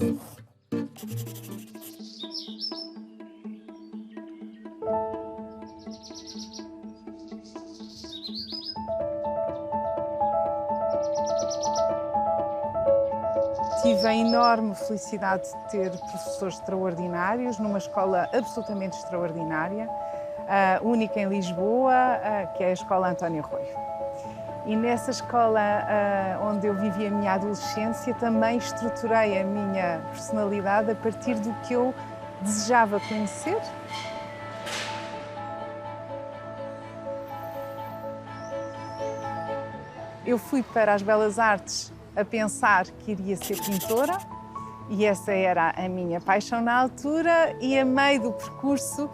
Tive a enorme felicidade de ter professores extraordinários, numa escola absolutamente extraordinária, única em Lisboa, que é a Escola António Rui. E nessa escola onde eu vivi a minha adolescência, também estruturei a minha personalidade a partir do que eu desejava conhecer. Eu fui para as Belas Artes a pensar que iria ser pintora e essa era a minha paixão na altura, e a meio do percurso,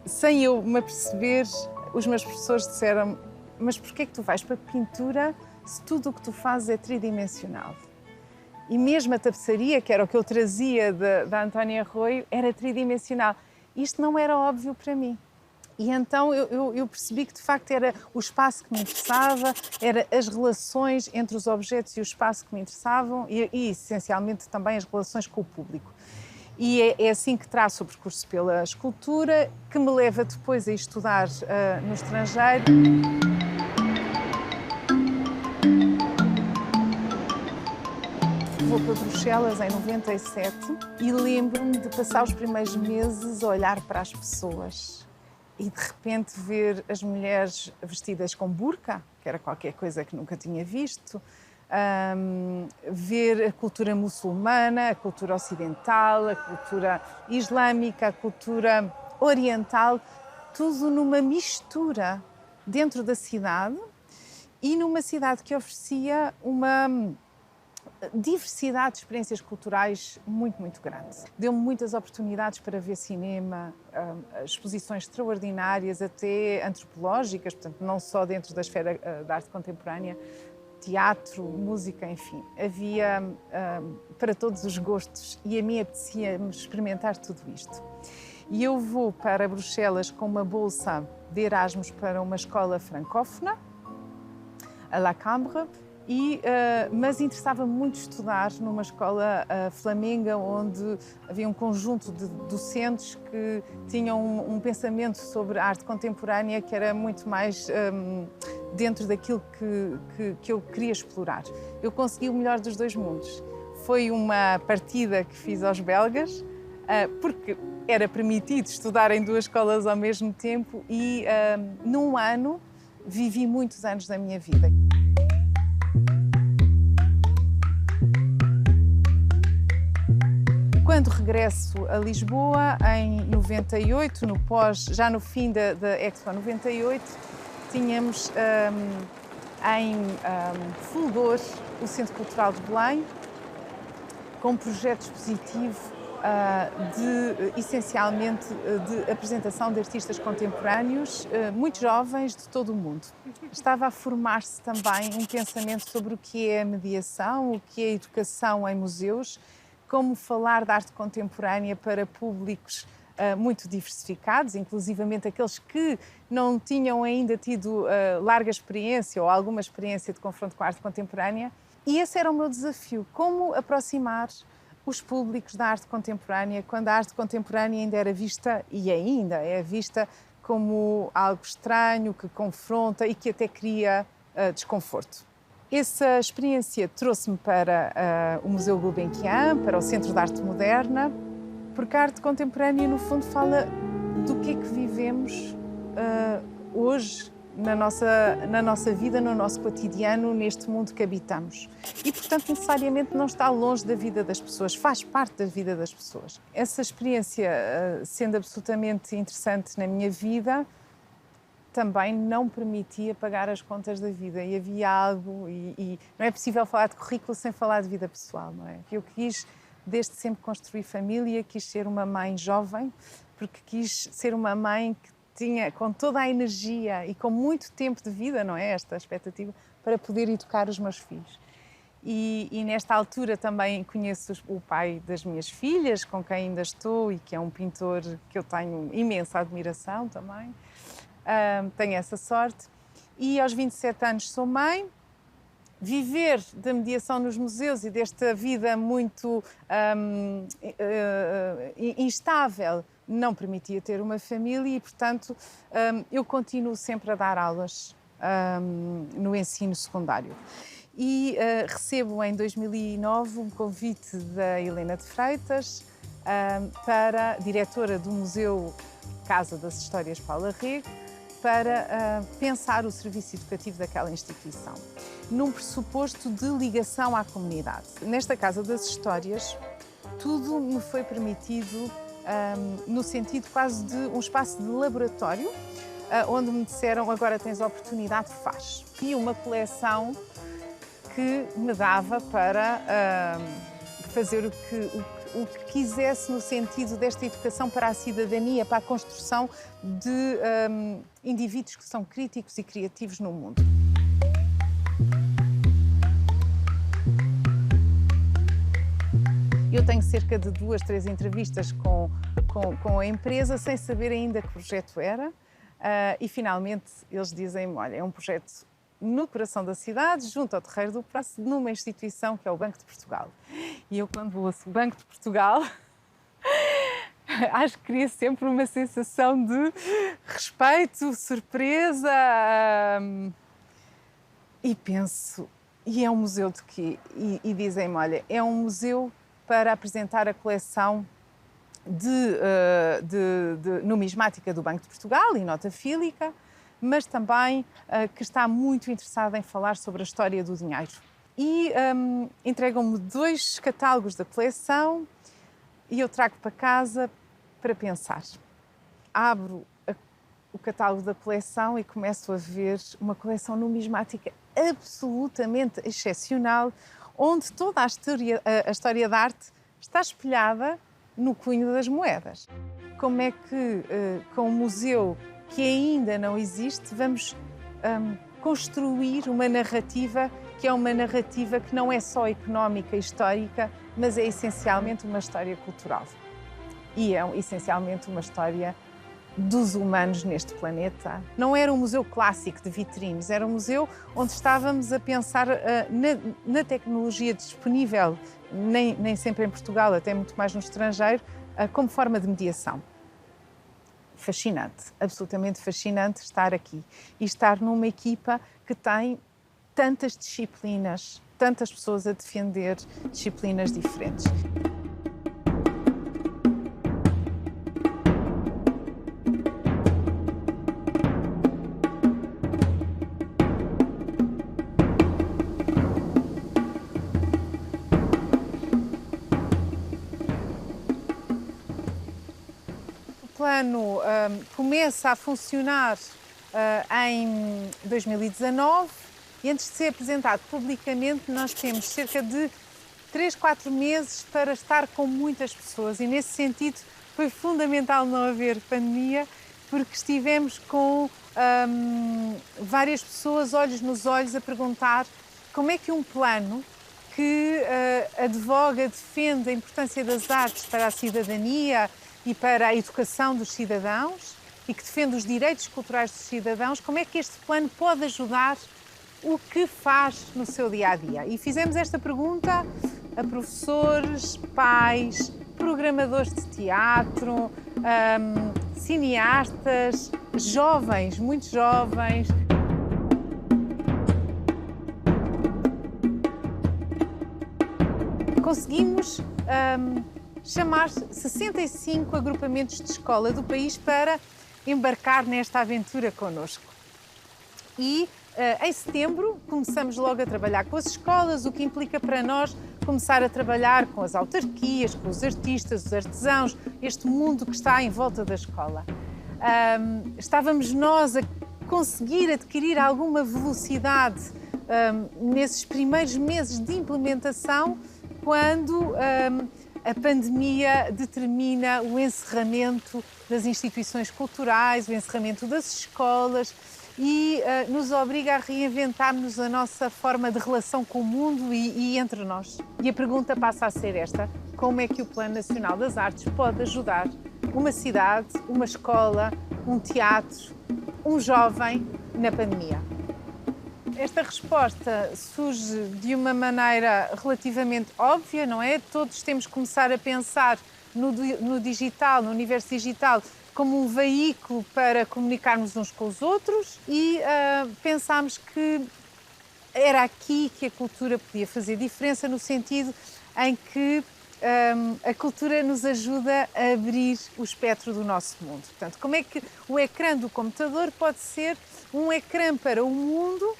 sem eu me aperceber, os meus professores disseram: mas porquê é que tu vais para a pintura se tudo o que tu fazes é tridimensional? E mesmo a tapeçaria, que era o que eu trazia da Antónia Arroio, era tridimensional. Isto não era óbvio para mim. E então eu percebi que, de facto, era o espaço que me interessava, era as relações entre os objetos e o espaço que me interessavam e essencialmente, também as relações com o público. E é assim que traço o percurso pela escultura, que me leva depois a estudar no estrangeiro. Vou para Bruxelas em 97 e lembro-me de passar os primeiros meses a olhar para as pessoas e de repente ver as mulheres vestidas com burca, que era qualquer coisa que nunca tinha visto, ver a cultura muçulmana, a cultura ocidental, a cultura islâmica, a cultura oriental, tudo numa mistura dentro da cidade e numa cidade que oferecia uma diversidade de experiências culturais muito, muito grande. Deu-me muitas oportunidades para ver cinema, exposições extraordinárias, até antropológicas, portanto, não só dentro da esfera da arte contemporânea, teatro, música, enfim. Havia para todos os gostos e a mim apetecia-me experimentar tudo isto. E eu vou para Bruxelas com uma bolsa de Erasmus para uma escola francófona, a La Cambre, mas interessava-me muito estudar numa escola flamenga, onde havia um conjunto de docentes que tinham um pensamento sobre a arte contemporânea que era muito mais dentro daquilo que eu queria explorar. Eu consegui o melhor dos dois mundos. Foi uma partida que fiz aos belgas, porque era permitido estudar em duas escolas ao mesmo tempo e num ano vivi muitos anos da minha vida. Quando regresso a Lisboa, em 98, já no fim da Expo 98, tínhamos em fulgor o Centro Cultural de Belém, com um projeto expositivo essencialmente de apresentação de artistas contemporâneos, muito jovens de todo o mundo. Estava a formar-se também um pensamento sobre o que é a mediação, o que é a educação em museus, como falar da arte contemporânea para públicos muito diversificados, inclusivamente aqueles que não tinham ainda tido larga experiência ou alguma experiência de confronto com a arte contemporânea. E esse era o meu desafio, como aproximar os públicos da arte contemporânea, quando a arte contemporânea ainda era vista, e ainda é vista, como algo estranho, que confronta e que até cria desconforto. Essa experiência trouxe-me para o Museu Gulbenkian, para o Centro de Arte Moderna, porque a arte contemporânea, no fundo, fala do que é que vivemos hoje na nossa vida, no nosso cotidiano, neste mundo que habitamos. E, portanto, necessariamente não está longe da vida das pessoas, faz parte da vida das pessoas. Essa experiência, sendo absolutamente interessante na minha vida, também não permitia pagar as contas da vida e havia algo, e não é possível falar de currículo sem falar de vida pessoal, não é? Eu quis, desde sempre, construir família, quis ser uma mãe jovem, porque quis ser uma mãe que tinha, com toda a energia e com muito tempo de vida, não é? Esta expectativa, para poder educar os meus filhos. E nesta altura também conheço o pai das minhas filhas, com quem ainda estou e que é um pintor que eu tenho imensa admiração também. Tenho essa sorte. E aos 27 anos sou mãe viver da mediação nos museus e desta vida muito instável não permitia ter uma família e, portanto, eu continuo sempre a dar aulas no ensino secundário. E recebo em 2009 um convite da Helena de Freitas para diretora do Museu Casa das Histórias Paula Rego, para pensar o serviço educativo daquela instituição, num pressuposto de ligação à comunidade. Nesta Casa das Histórias, tudo me foi permitido no sentido quase de um espaço de laboratório, onde me disseram, agora tens a oportunidade, faz. E uma coleção que me dava para fazer o que quisesse no sentido desta educação para a cidadania, para a construção de indivíduos que são críticos e criativos no mundo. Eu tenho cerca de 2, 3 entrevistas com a empresa, sem saber ainda que projeto era, e finalmente eles dizem-me, olha, é um projeto no coração da cidade, junto ao Terreiro do Paço, numa instituição que é o Banco de Portugal. E eu, quando ouço o Banco de Portugal, acho que cria sempre uma sensação de respeito, surpresa, e penso, e é um museu de quê? E dizem-me, olha, é um museu para apresentar a coleção de numismática do Banco de Portugal e nota fílica, mas também que está muito interessada em falar sobre a história do dinheiro. E entregam-me 2 catálogos da coleção e eu trago para casa para pensar. Abro o catálogo da coleção e começo a ver uma coleção numismática absolutamente excepcional, onde toda a história da arte está espelhada no cunho das moedas. Como é que, com um museu que ainda não existe, vamos construir uma narrativa que é uma narrativa que não é só económica e histórica, mas é essencialmente uma história cultural. E é essencialmente uma história dos humanos neste planeta. Não era um museu clássico de vitrines, era um museu onde estávamos a pensar na tecnologia disponível, nem sempre em Portugal, até muito mais no estrangeiro, como forma de mediação. Fascinante, absolutamente fascinante estar aqui e estar numa equipa que tem tantas disciplinas, tantas pessoas a defender disciplinas diferentes. O plano começa a funcionar em 2019 e antes de ser apresentado publicamente nós temos cerca de 3, 4 meses para estar com muitas pessoas e nesse sentido foi fundamental não haver pandemia porque estivemos com várias pessoas olhos nos olhos a perguntar como é que um plano que advoga, defende a importância das artes para a cidadania e para a educação dos cidadãos e que defende os direitos culturais dos cidadãos, como é que este plano pode ajudar o que faz no seu dia-a-dia? E fizemos esta pergunta a professores, pais, programadores de teatro, cineastas, jovens, muito jovens. Conseguimos chamar 65 agrupamentos de escola do país para embarcar nesta aventura connosco. E em setembro começamos logo a trabalhar com as escolas, o que implica para nós começar a trabalhar com as autarquias, com os artistas, os artesãos, este mundo que está em volta da escola. Estávamos nós a conseguir adquirir alguma velocidade nesses primeiros meses de implementação, quando a pandemia determina o encerramento das instituições culturais, o encerramento das escolas e nos obriga a reinventarmos a nossa forma de relação com o mundo e entre nós. E a pergunta passa a ser esta: como é que o Plano Nacional das Artes pode ajudar uma cidade, uma escola, um teatro, um jovem na pandemia? Esta resposta surge de uma maneira relativamente óbvia, não é? Todos temos que começar a pensar no digital, no universo digital, como um veículo para comunicarmos uns com os outros e pensámos que era aqui que a cultura podia fazer diferença, no sentido em que a cultura nos ajuda a abrir o espectro do nosso mundo. Portanto, como é que o ecrã do computador pode ser um ecrã para o mundo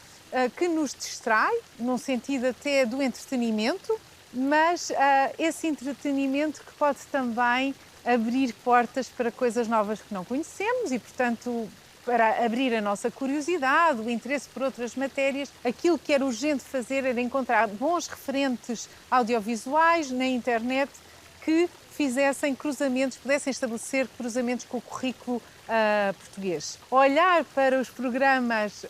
que nos distrai, num sentido até do entretenimento, mas esse entretenimento que pode também abrir portas para coisas novas que não conhecemos e, portanto, para abrir a nossa curiosidade, o interesse por outras matérias. Aquilo que era urgente fazer era encontrar bons referentes audiovisuais na internet que fizessem cruzamentos, pudessem estabelecer cruzamentos com o currículo português. Olhar para os programas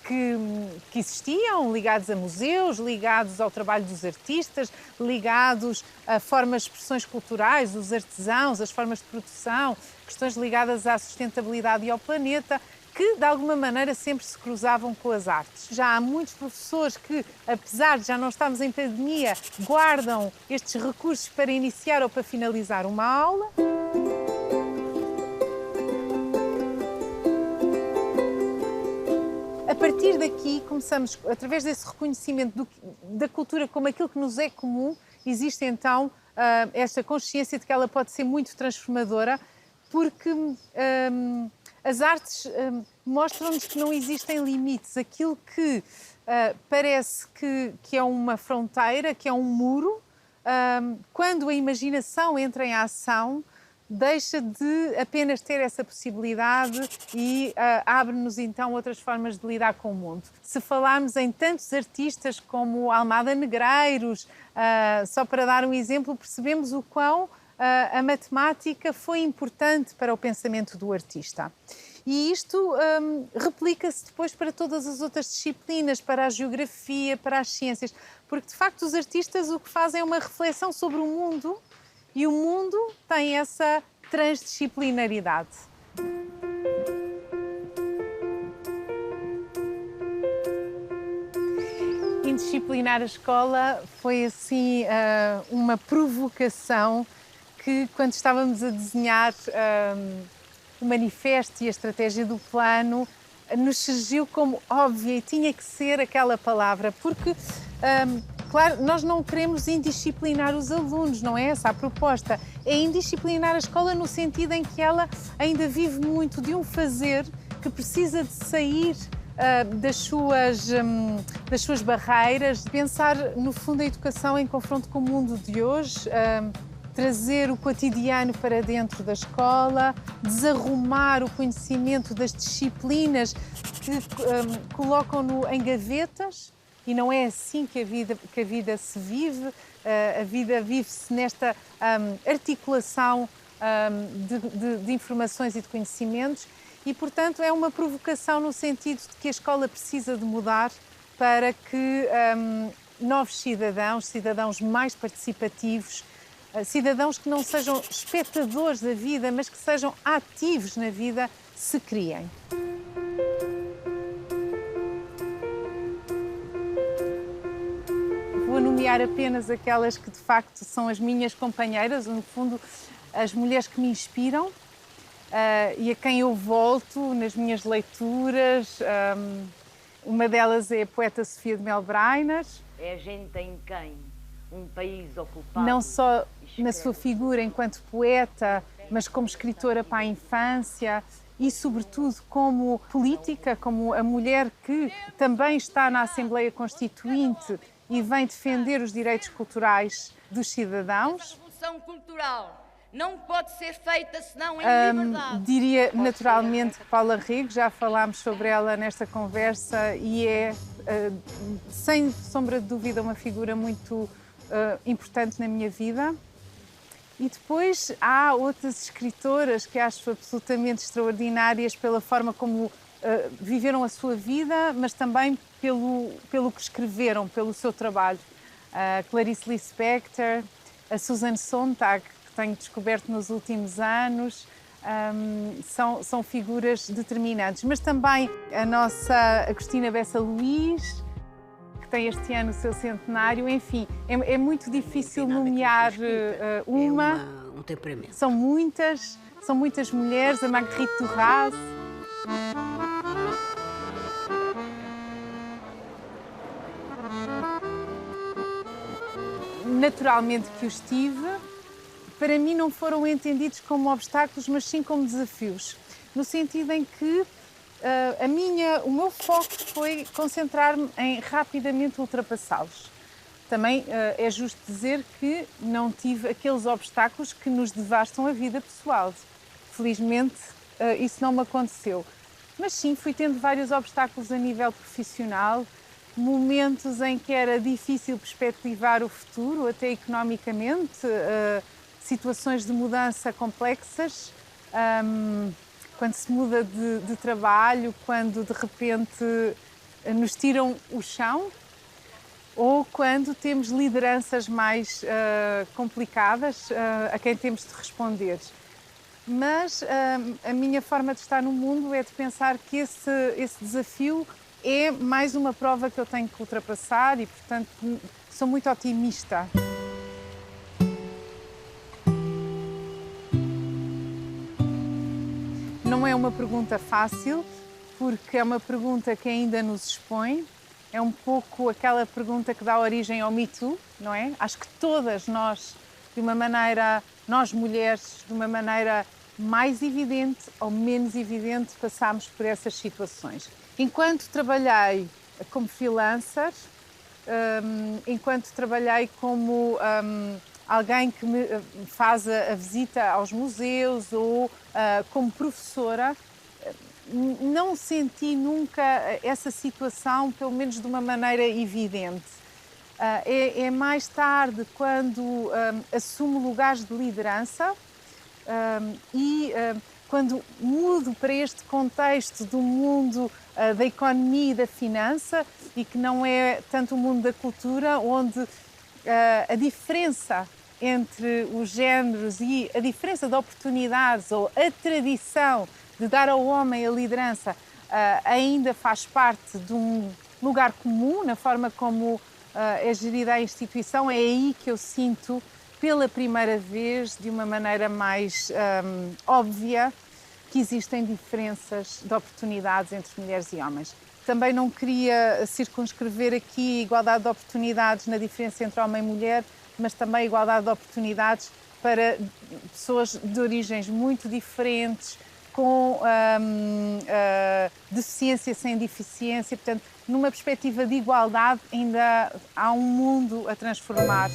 que existiam, ligados a museus, ligados ao trabalho dos artistas, ligados a formas de expressões culturais, os artesãos, as formas de produção, questões ligadas à sustentabilidade e ao planeta, que de alguma maneira sempre se cruzavam com as artes. Já há muitos professores que, apesar de já não estarmos em pandemia, guardam estes recursos para iniciar ou para finalizar uma aula. A partir daqui, começamos, através desse reconhecimento da cultura como aquilo que nos é comum, existe então esta consciência de que ela pode ser muito transformadora, porque as artes mostram-nos que não existem limites. Aquilo que parece que é uma fronteira, que é um muro, quando a imaginação entra em ação, deixa de apenas ter essa possibilidade e abre-nos então outras formas de lidar com o mundo. Se falarmos em tantos artistas como Almada Negreiros, só para dar um exemplo, percebemos o quão a matemática foi importante para o pensamento do artista. E isto replica-se depois para todas as outras disciplinas, para a geografia, para as ciências, porque de facto os artistas o que fazem é uma reflexão sobre o mundo e o mundo tem essa transdisciplinaridade. Indisciplinar a escola foi assim uma provocação que, quando estávamos a desenhar o manifesto e a estratégia do plano, nos surgiu como óbvia e tinha que ser aquela palavra, porque, claro, nós não queremos indisciplinar os alunos, não é essa a proposta. É indisciplinar a escola no sentido em que ela ainda vive muito de um fazer que precisa de sair das suas barreiras, de pensar, no fundo, a educação em confronto com o mundo de hoje, trazer o cotidiano para dentro da escola, desarrumar o conhecimento das disciplinas que colocam-no em gavetas, e não é assim que a vida se vive. A vida vive-se nesta articulação de informações e de conhecimentos e, portanto, é uma provocação no sentido de que a escola precisa de mudar para que novos cidadãos mais participativos, cidadãos que não sejam espectadores da vida, mas que sejam ativos na vida, se criem. Vou nomear apenas aquelas que de facto são as minhas companheiras, no fundo, as mulheres que me inspiram e a quem eu volto nas minhas leituras. Uma delas é a poeta Sofia de Mel-Brainas. É a gente em quem um país ocupado... Não só na sua figura enquanto poeta, mas como escritora para a infância e, sobretudo, como política, como a mulher que também está na Assembleia Constituinte e vem defender os direitos culturais dos cidadãos. A revolução cultural não pode ser feita senão em liberdade. Diria naturalmente que Paula Rego, já falámos sobre ela nesta conversa e é, sem sombra de dúvida, uma figura muito importante na minha vida. E depois há outras escritoras que acho absolutamente extraordinárias pela forma como viveram a sua vida, mas também pelo que escreveram, pelo seu trabalho. A Clarice Lispector, a Susan Sontag, que tenho descoberto nos últimos anos, são figuras determinantes. Mas também a nossa Agostina Bessa Luís, que tem este ano o seu centenário. Enfim, é muito difícil nomear uma. Um temperamento. São muitas mulheres, a Marguerite Duras. Naturalmente que os tive. Para mim não foram entendidos como obstáculos, mas sim como desafios. No sentido em que o meu foco foi concentrar-me em rapidamente ultrapassá-los. Também é justo dizer que não tive aqueles obstáculos que nos devastam a vida pessoal. Felizmente isso não me aconteceu. Mas sim, fui tendo vários obstáculos a nível profissional, momentos em que era difícil perspectivar o futuro, até economicamente, situações de mudança complexas, quando se muda de trabalho, quando de repente nos tiram o chão, ou quando temos lideranças mais complicadas a quem temos de responder. Mas a minha forma de estar no mundo é de pensar que esse desafio é mais uma prova que eu tenho que ultrapassar e, portanto, sou muito otimista. Não é uma pergunta fácil, porque é uma pergunta que ainda nos expõe. É um pouco aquela pergunta que dá origem ao Me Too, não é? Acho que todas nós, de uma maneira, nós mulheres, de uma maneira mais evidente ou menos evidente, passámos por essas situações. Enquanto trabalhei como freelancer, enquanto trabalhei como alguém que me faz a visita aos museus ou como professora, não senti nunca essa situação, pelo menos de uma maneira evidente. É mais tarde, quando assumo lugares de liderança e quando mudo para este contexto do mundo da economia e da finança, e que não é tanto o mundo da cultura, onde a diferença entre os géneros e a diferença de oportunidades ou a tradição de dar ao homem a liderança ainda faz parte de um lugar comum, na forma como é gerida a instituição. É aí que eu sinto, pela primeira vez, de uma maneira mais óbvia, que existem diferenças de oportunidades entre mulheres e homens. Também não queria circunscrever aqui a igualdade de oportunidades na diferença entre homem e mulher, mas também a igualdade de oportunidades para pessoas de origens muito diferentes, com deficiência sem deficiência. Portanto, numa perspectiva de igualdade, ainda há um mundo a transformar.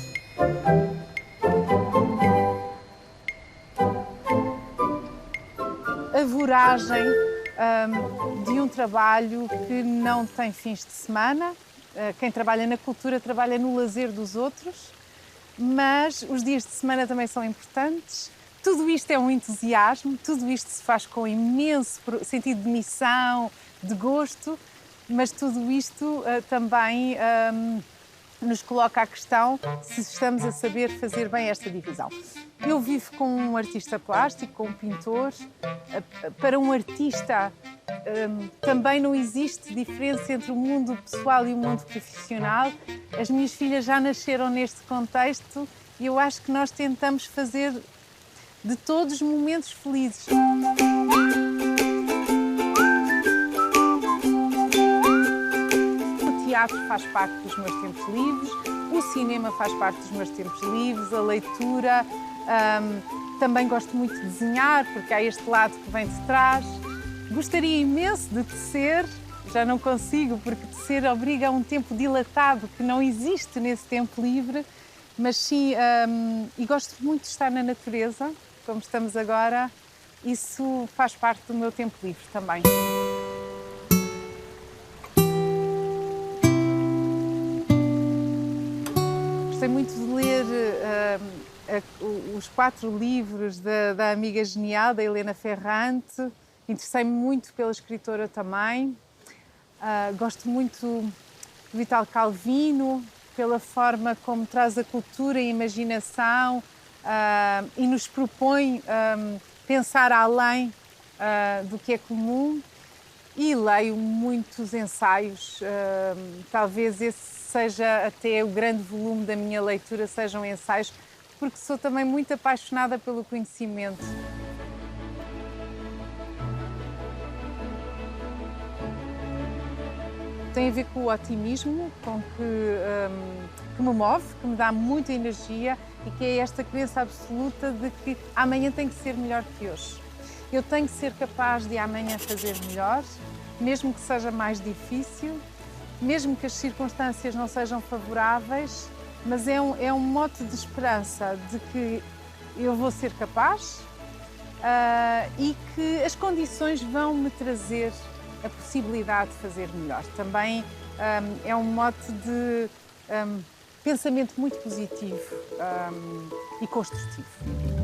A voragem de um trabalho que não tem fins de semana. Quem trabalha na cultura trabalha no lazer dos outros, mas os dias de semana também são importantes. Tudo isto é um entusiasmo, tudo isto se faz com imenso sentido de missão, de gosto, mas tudo isto também nos coloca a questão se estamos a saber fazer bem esta divisão. Eu vivo com um artista plástico, com um pintor. Para um artista também não existe diferença entre o mundo pessoal e o mundo profissional. As minhas filhas já nasceram neste contexto e eu acho que nós tentamos fazer de todos momentos felizes. O teatro faz parte dos meus tempos livres, o cinema faz parte dos meus tempos livres, a leitura. Também gosto muito de desenhar, porque há este lado que vem de trás. Gostaria imenso de tecer, já não consigo, porque tecer obriga a um tempo dilatado que não existe nesse tempo livre, mas sim, e gosto muito de estar na natureza, como estamos agora. Isso faz parte do meu tempo livre também. Gostei muito de ler os 4 livros da Amiga Genial, da Helena Ferrante. Interessei-me muito pela escritora também. Gosto muito de Vital Calvino, pela forma como traz a cultura e a imaginação e nos propõe pensar além do que é comum e leio muitos ensaios. Talvez esse seja até o grande volume da minha leitura, sejam ensaios, porque sou também muito apaixonada pelo conhecimento. Tem a ver com o otimismo, que me move, que me dá muita energia e que é esta crença absoluta de que amanhã tem que ser melhor que hoje. Eu tenho que ser capaz de amanhã fazer melhor, mesmo que seja mais difícil, mesmo que as circunstâncias não sejam favoráveis, mas é um mote de esperança de que eu vou ser capaz e que as condições vão me trazer a possibilidade de fazer melhor. Também é um mote de pensamento muito positivo e construtivo.